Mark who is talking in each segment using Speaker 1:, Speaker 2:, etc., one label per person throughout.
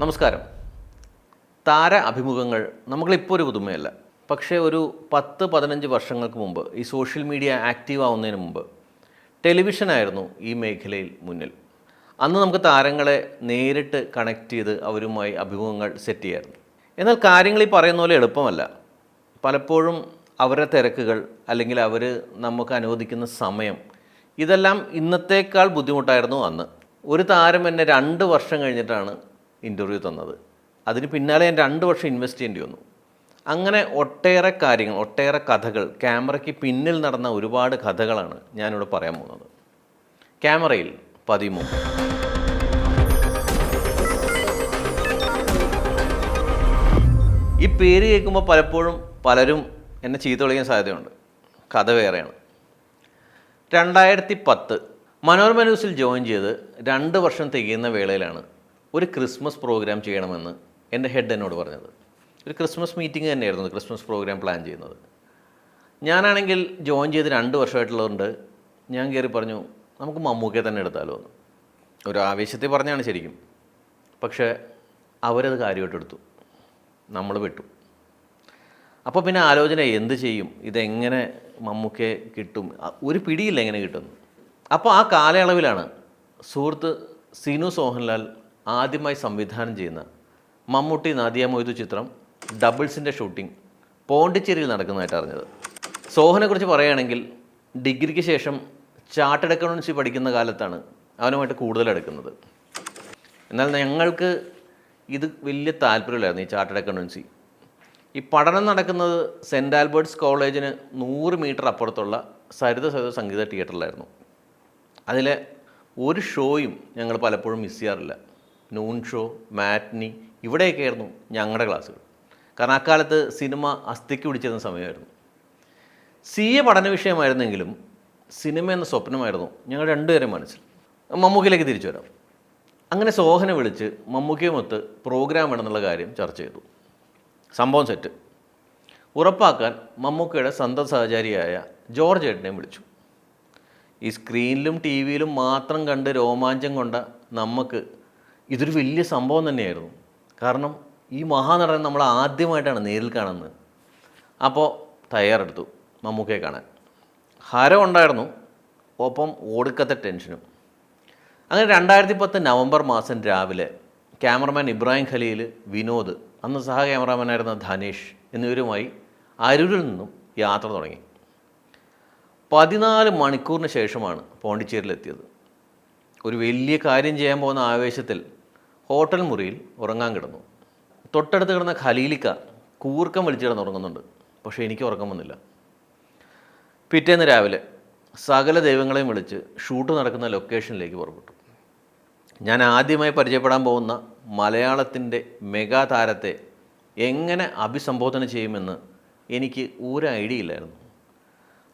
Speaker 1: നമസ്കാരം. താര അഭിമുഖങ്ങൾ നമ്മളിപ്പോൾ ഒരു പുതുമയല്ല. പക്ഷേ ഒരു 10-15 വർഷങ്ങൾക്ക് മുമ്പ് ഈ സോഷ്യൽ മീഡിയ ആക്റ്റീവ് ആവുന്നതിന് മുമ്പ് ടെലിവിഷനായിരുന്നു ഈ മേഖലയിൽ മുന്നിൽ. അന്ന് നമുക്ക് താരങ്ങളെ നേരിട്ട് കണക്ട് ചെയ്ത് അവരുമായി അഭിമുഖങ്ങൾ സെറ്റ് ചെയ്യായിരുന്നു. എന്നാൽ കാര്യങ്ങൾ ഈ പറയുന്ന പോലെ എളുപ്പമല്ല. പലപ്പോഴും അവരുടെ തിരക്കുകൾ അല്ലെങ്കിൽ അവർ നമുക്ക് അനുവദിക്കുന്ന സമയം ഇതെല്ലാം ഇന്നത്തേക്കാൾ ബുദ്ധിമുട്ടായിരുന്നു അന്ന്. ഒരു താരം എന്നെ 2 വർഷം കഴിഞ്ഞിട്ടാണ് ഇൻ്റർവ്യൂ തന്നത്. അതിന് പിന്നാലെ ഞാൻ 2 വർഷം ഇൻവെസ്റ്റ് ചെയ്യേണ്ടി വന്നു. അങ്ങനെ ഒട്ടേറെ കാര്യങ്ങൾ, ഒട്ടേറെ കഥകൾ, ക്യാമറയ്ക്ക് പിന്നിൽ നടന്ന ഒരുപാട് കഥകളാണ് ഞാനിവിടെ പറയാൻ പോകുന്നത്. ക്യാമറയിൽ 13. ഈ പേര് കേൾക്കുമ്പോൾ പലപ്പോഴും പലരും എന്നെ ചീത്ത വിളിക്കാൻ സാധ്യതയുണ്ട്. കഥ വേറെയാണ്. 2010 മനോരമ ന്യൂസിൽ ജോയിൻ ചെയ്ത് 2 വർഷം തികയുന്ന വേളയിലാണ് ഒരു ക്രിസ്മസ് പ്രോഗ്രാം ചെയ്യണമെന്ന് എൻ്റെ ഹെഡ് എന്നോട് പറഞ്ഞത്. ഒരു ക്രിസ്മസ് മീറ്റിംഗ് തന്നെയായിരുന്നു, ക്രിസ്മസ് പ്രോഗ്രാം പ്ലാൻ ചെയ്യുന്നത്. ഞാനാണെങ്കിൽ ജോയിൻ ചെയ്ത് 2 വർഷമായിട്ടുള്ളതുകൊണ്ട് ഞാൻ കയറി പറഞ്ഞു, നമുക്ക് മമ്മൂക്കയെ തന്നെ എടുത്താലോ എന്ന്. ഒരു ആവേശത്തിൽ പറഞ്ഞാണ് ശരിക്കും. പക്ഷേ അവരത് കാര്യമായിട്ടെടുത്തു, നമ്മൾ വിട്ടു. അപ്പോൾ പിന്നെ ആലോചന എന്ത് ചെയ്യും, ഇതെങ്ങനെ മമ്മൂക്കയെ കിട്ടും, ഒരു പിടിയില്ല എങ്ങനെ കിട്ടുന്നു. അപ്പോൾ ആ കാലയളവിലാണ് സുഹൃത്ത് സിനു സോഹൻലാൽ ആദ്യമായി സംവിധാനം ചെയ്യുന്ന മമ്മൂട്ടി നാദിയ മൊയ്തു ചിത്രം ഡബിൾസിൻ്റെ ഷൂട്ടിംഗ് പോണ്ടിച്ചേരിയിൽ നടക്കുന്നതായിട്ട് അറിഞ്ഞത്. സോഹനെക്കുറിച്ച് പറയുകയാണെങ്കിൽ ഡിഗ്രിക്ക് ശേഷം ചാർട്ടേഡ് അക്കൗണ്ടൻസി പഠിക്കുന്ന കാലത്താണ് അവനുമായിട്ട് കൂടുതൽ എടുക്കുന്നത്. എന്നാൽ ഞങ്ങൾക്ക് ഇത് വലിയ താല്പര്യമില്ലായിരുന്നു, ഈ ചാർട്ടേഡ് അക്കൗണ്ടൻസി. ഈ പഠനം നടക്കുന്നത് സെൻറ്റ് ആൽബർട്ട്സ് കോളേജിന് 100 മീറ്റർ അപ്പുറത്തുള്ള സരിത സംഗീത തിയേറ്ററിലായിരുന്നു. അതിലെ ഒരു ഷോയും ഞങ്ങൾ പലപ്പോഴും മിസ് ചെയ്യാറില്ല. നൂൺ ഷോ, മാറ്റ്നി, ഇവിടെയൊക്കെയായിരുന്നു ഞങ്ങളുടെ ക്ലാസ്സുകൾ. കാരണം അക്കാലത്ത് സിനിമ അസ്ഥിക്ക് പിടിച്ചിരുന്ന സമയമായിരുന്നു. CA പഠന വിഷയമായിരുന്നെങ്കിലും സിനിമ എന്ന സ്വപ്നമായിരുന്നു ഞങ്ങൾ രണ്ടുപേരും മനസ്സിൽ. മമ്മൂക്കയിലേക്ക് തിരിച്ചു വരാം. അങ്ങനെ സോഹനെ വിളിച്ച് മമ്മൂക്കയുമൊത്ത് പ്രോഗ്രാം വേണമെന്നുള്ള കാര്യം ചർച്ച ചെയ്തു. സംഭവം സെറ്റ്. ഉറപ്പാക്കാൻ മമ്മൂക്കയുടെ സ്വന്തം സഹചാരിയായ ജോർജ് ഏട്ടനെയും വിളിച്ചു. ഈ സ്ക്രീനിലും ടി വിയിലും മാത്രം കണ്ട് രോമാഞ്ചം കൊണ്ട നമുക്ക് ഇതൊരു വലിയ സംഭവം തന്നെയായിരുന്നു. കാരണം ഈ മഹാനടൻ നമ്മൾ ആദ്യമായിട്ടാണ് നേരിൽ കാണുന്നത്. അപ്പോൾ തയ്യാറെടുത്തു മമ്മൂക്കയെ കാണാൻ. ഹരം ഉണ്ടായിരുന്നു, ഒപ്പം ഓടുക്കത്തെ ടെൻഷനും. അങ്ങനെ 2010 നവംബർ മാസം രാവിലെ ക്യാമറമാൻ ഇബ്രാഹിം ഖലീൽ, വിനോദ്, അന്ന് സഹ ക്യാമറാമാനായിരുന്ന ധനേഷ് എന്നിവരുമായി അരൂരിൽ നിന്നും യാത്ര തുടങ്ങി. 14 മണിക്കൂറിന് ശേഷമാണ് പോണ്ടിച്ചേരിയിലെത്തിയത്. ഒരു വലിയ കാര്യം ചെയ്യാൻ പോകുന്ന ആവേശത്തിൽ ഹോട്ടൽ മുറിയിൽ ഉറങ്ങാൻ കിടന്നു. തൊട്ടടുത്ത് കിടന്ന ഖലീലിക്ക കൂർക്കം വലിച്ചു കിടന്നുറങ്ങുന്നുണ്ട്. പക്ഷേ എനിക്ക് ഉറക്കം വന്നില്ല. പിറ്റേന്ന് രാവിലെ സകല ദൈവങ്ങളെയും വിളിച്ച് ഷൂട്ട് നടക്കുന്ന ലൊക്കേഷനിലേക്ക് പുറപ്പെട്ടു. ഞാൻ ആദ്യമായി പരിചയപ്പെടാൻ പോകുന്ന മലയാളത്തിൻ്റെ മെഗാ താരത്തെ എങ്ങനെ അഭിസംബോധന ചെയ്യുമെന്ന് എനിക്ക് ഒരു ഐഡിയ ഇല്ലായിരുന്നു.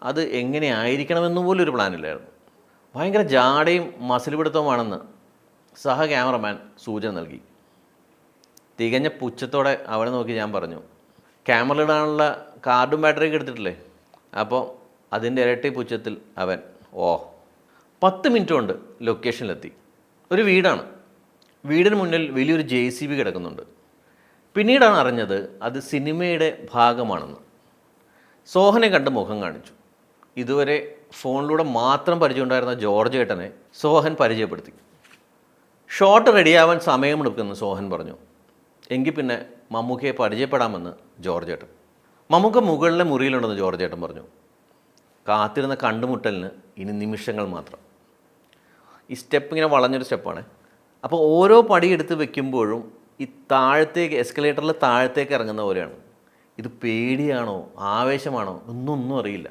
Speaker 1: അത് എങ്ങനെ ആയിരിക്കണമെന്ന് പോലും ഒരു പ്ലാനില്ലായിരുന്നു. ഭയങ്കര ജാടയും മസിൽ പിടുത്തവുമാണെന്ന് സഹ ക്യാമറമാൻ സൂചന നൽകി. തികഞ്ഞ പുച്ഛത്തോടെ അവനെ നോക്കി ഞാൻ പറഞ്ഞു, ക്യാമറയിടാനുള്ള കാർഡും ബാറ്ററിയൊക്കെ എടുത്തിട്ടില്ലേ? അപ്പോൾ അതിൻ്റെ ഇരട്ടി പുച്ഛത്തിൽ അവൻ 10 മിനിറ്റ് കൊണ്ട് ലൊക്കേഷനിലെത്തി. ഒരു വീടാണ്. വീടിന് മുന്നിൽ വലിയൊരു JCB കിടക്കുന്നുണ്ട്. പിന്നീടാണ് അറിഞ്ഞത് അത് സിനിമയുടെ ഭാഗമാണെന്ന്. സോഹനെ കണ്ട് മുഖം കാണിച്ചു. ഇതുവരെ ഫോണിലൂടെ മാത്രം പരിചയമുണ്ടായിരുന്ന ജോർജ് ഏട്ടനെ സോഹൻ പരിചയപ്പെടുത്തി. ഷോട്ട് റെഡിയാവാൻ സമയമെടുക്കുമെന്ന് സോഹൻ പറഞ്ഞു. എങ്കിൽ പിന്നെ മമ്മൂക്കയെ പരിചയപ്പെടാമെന്ന് ജോർജ് ഏട്ടൻ. മമ്മൂക്ക മുകളിലെ മുറിയിലുണ്ടെന്ന് ജോർജ് ഏട്ടൻ പറഞ്ഞു. കാത്തിരുന്ന കണ്ടുമുട്ടലിന് ഇനി നിമിഷങ്ങൾ മാത്രം. ഈ സ്റ്റെപ്പ് ഇങ്ങനെ വളഞ്ഞൊരു സ്റ്റെപ്പാണ്. അപ്പോൾ ഓരോ പടി എടുത്ത് വെക്കുമ്പോഴും ഈ താഴത്തേക്ക്, എസ്കലേറ്ററിൽ താഴത്തേക്ക് ഇറങ്ങുന്ന പോലെയാണ്. ഇത് പേടിയാണോ ആവേശമാണോ ഒന്നും അറിയില്ല.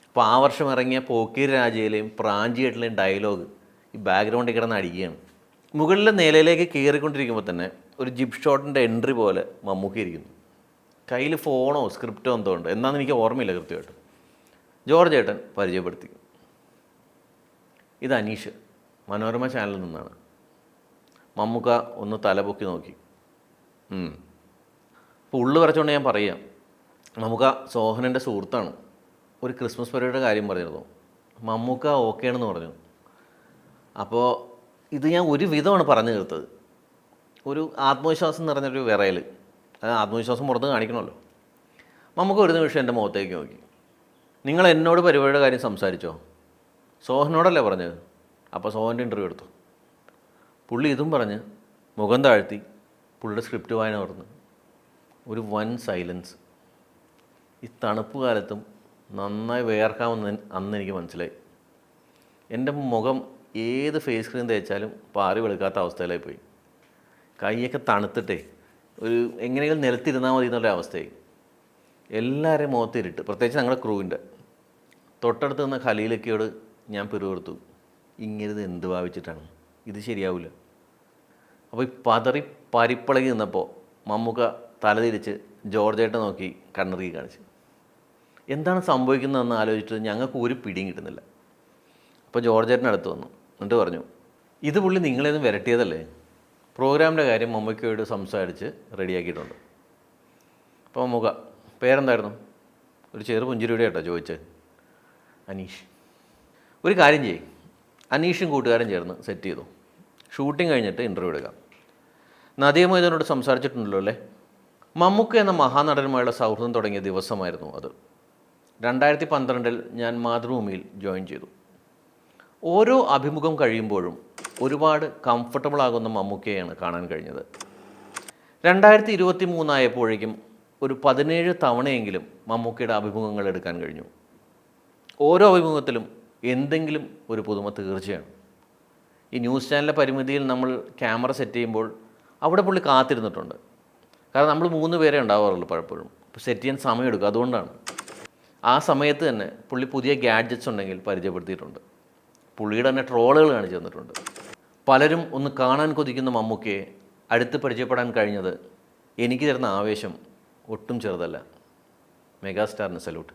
Speaker 1: അപ്പോൾ ആ വർഷം ഇറങ്ങിയ പോക്കീര് രാജയിലെയും പ്രാഞ്ചിയേട്ടിലെയും ഡയലോഗ് ഈ ബാക്ക്ഗ്രൗണ്ടിൽ കിടന്ന് അടിക്കുകയാണ്. മുകളിലെ നിലയിലേക്ക് കയറിക്കൊണ്ടിരിക്കുമ്പോൾ തന്നെ ഒരു ജിപ്പ് ഷോട്ടിൻ്റെ എൻട്രി പോലെ മമ്മൂക്ക ഇരിക്കുന്നു. കയ്യിൽ ഫോണോ സ്ക്രിപ്റ്റോ എന്തോ ഉണ്ട്, എന്നാന്ന് എനിക്ക് ഓർമ്മയില്ല കൃത്യമായിട്ട്. ജോർജ് ഏട്ടൻ പരിചയപ്പെടുത്തി. ഇത് അനീഷ്, മനോരമ ചാനലിൽ നിന്നാണ്. മമ്മൂക്ക ഒന്ന് തലപൊക്കി നോക്കി. അപ്പോൾ ഉള്ളു വരച്ചുകൊണ്ട് ഞാൻ പറയാം, മമ്മൂക്ക സോഹനൻ്റെ സുഹൃത്താണ്. ഒരു ക്രിസ്മസ് പരിപാടിയുടെ കാര്യം പറഞ്ഞിരുന്നു. മമ്മൂക്ക ഓക്കെയാണെന്ന് പറഞ്ഞു. അപ്പോൾ ഇത് ഞാൻ ഒരു വിധമാണ് പറഞ്ഞു തീർത്തത്. ഒരു ആത്മവിശ്വാസം നിറഞ്ഞൊരു വിറയൽ. അത് ആത്മവിശ്വാസം പുറത്ത് കാണിക്കണമല്ലോ. നമുക്ക് ഒരു നിമിഷം എൻ്റെ മുഖത്തേക്ക് നോക്കി. നിങ്ങൾ എന്നോട് പരിപാടിയുടെ കാര്യം സംസാരിച്ചോ? സോഹനോടല്ലേ പറഞ്ഞത്? അപ്പോൾ സോഹൻ്റെ ഇൻ്റർവ്യൂ എടുത്തു. പുള്ളി ഇതും പറഞ്ഞ് മുഖം താഴ്ത്തി പുള്ളിയുടെ സ്ക്രിപ്റ്റ് വായന തുറന്ന്. ഒരു വൻ സൈലൻസ്. ഈ തണുപ്പ് കാലത്തും നന്നായി വേർക്കാമെന്ന് അന്ന് എനിക്ക് മനസ്സിലായി. എൻ്റെ മുഖം ഏത് ഫേസ് ക്രീം തേച്ചാലും പാറി വെളുക്കാത്ത അവസ്ഥയിലായി പോയി. കൈയൊക്കെ തണുത്തിട്ടേ ഒരു എങ്ങനെയെങ്കിലും നിലത്തിരുന്നാൽ മതി എന്നുള്ള അവസ്ഥയായി. എല്ലാവരെയും മുഖത്തിരിട്ട്, പ്രത്യേകിച്ച് ഞങ്ങളുടെ ക്രൂവിൻ്റെ. തൊട്ടടുത്ത് നിന്ന ഖലീലക്കയോട് ഞാൻ പിറുകൊടുത്തു, ഇങ്ങനെ എന്ത് ഭാവിച്ചിട്ടാണ്, ഇത് ശരിയാവില്ല. അപ്പോൾ ഈ പതറി പരിപ്പളകി നിന്നപ്പോൾ മമ്മൂക്ക തലതിരിച്ച് ജോർജേട്ടനെ നോക്കി കണ്ണിറുക്കി കാണിച്ചു. എന്താണ് സംഭവിക്കുന്നതെന്ന് ആലോചിച്ചിട്ട് ഞങ്ങൾക്ക് ഒരു പിടിയും കിട്ടുന്നില്ല. അപ്പോൾ ജോർജേട്ടൻ അടുത്ത് വന്നു, എന്നിട്ട് പറഞ്ഞു, ഇത് പുള്ളി നിങ്ങളെയൊന്നും വിരട്ടിയതല്ലേ, പ്രോഗ്രാമിൻ്റെ കാര്യം മമ്മൂക്കയോട് സംസാരിച്ച് റെഡിയാക്കിയിട്ടുണ്ട്. അപ്പോൾ മമ്മൂക്ക, പേരെന്തായിരുന്നു? ഒരു ചെറു പുഞ്ചിരിയുടെ കേട്ടോ ചോദിച്ചത്. അനീഷ്. ഒരു കാര്യം ചെയ്യും, അനീഷും കൂട്ടുകാരും ചേർന്ന് സെറ്റ് ചെയ്തു. ഷൂട്ടിംഗ് കഴിഞ്ഞിട്ട് ഇൻ്റർവ്യൂ എടുക്കാം. നദിയ മൊയ്തീനോട് സംസാരിച്ചിട്ടുണ്ടല്ലോ അല്ലേ? മമ്മൂക്ക എന്ന മഹാനടനുമായുള്ള സൗഹൃദം തുടങ്ങിയ ദിവസമായിരുന്നു അത്. 2012 ഞാൻ മാതൃഭൂമിയിൽ ജോയിൻ ചെയ്തു. ഓരോ അഭിമുഖം കഴിയുമ്പോഴും ഒരുപാട് കംഫർട്ടബിൾ ആകുന്ന മമ്മൂക്കയെയാണ് കാണാൻ കഴിഞ്ഞത്. 2023 ആയപ്പോഴേക്കും ഒരു 17 തവണയെങ്കിലും മമ്മൂക്കയുടെ അഭിമുഖങ്ങൾ എടുക്കാൻ കഴിഞ്ഞു. ഓരോ അഭിമുഖത്തിലും എന്തെങ്കിലും ഒരു പുതുമ തീർച്ചയാണ്. ഈ ന്യൂസ് ചാനലിലെ പരിമിതിയിൽ നമ്മൾ ക്യാമറ സെറ്റ് ചെയ്യുമ്പോൾ അവിടെ പുള്ളി കാത്തിരുന്നിട്ടുണ്ട്. കാരണം നമ്മൾ 3 പേരെ ഉണ്ടാവാറുള്ളൂ പലപ്പോഴും. അപ്പോൾ സെറ്റ് ചെയ്യാൻ സമയമെടുക്കും. അതുകൊണ്ടാണ് ആ സമയത്ത് തന്നെ പുള്ളി പുതിയ ഗാഡ്ജറ്റ്സ് ഉണ്ടെങ്കിൽ പരിചയപ്പെടുത്തിയിട്ടുണ്ട്. പുള്ളിയുടെ തന്നെ ട്രോളുകൾ കാണിച്ചു തന്നിട്ടുണ്ട്. പലരും ഒന്ന് കാണാൻ കൊതിക്കുന്ന മമ്മൂക്കയെ അടുത്ത് പരിചയപ്പെടാൻ കഴിഞ്ഞത് എനിക്ക് തരുന്ന ആവേശം ഒട്ടും ചെറുതല്ല. മെഗാസ്റ്റാറിന് സല്യൂട്ട്.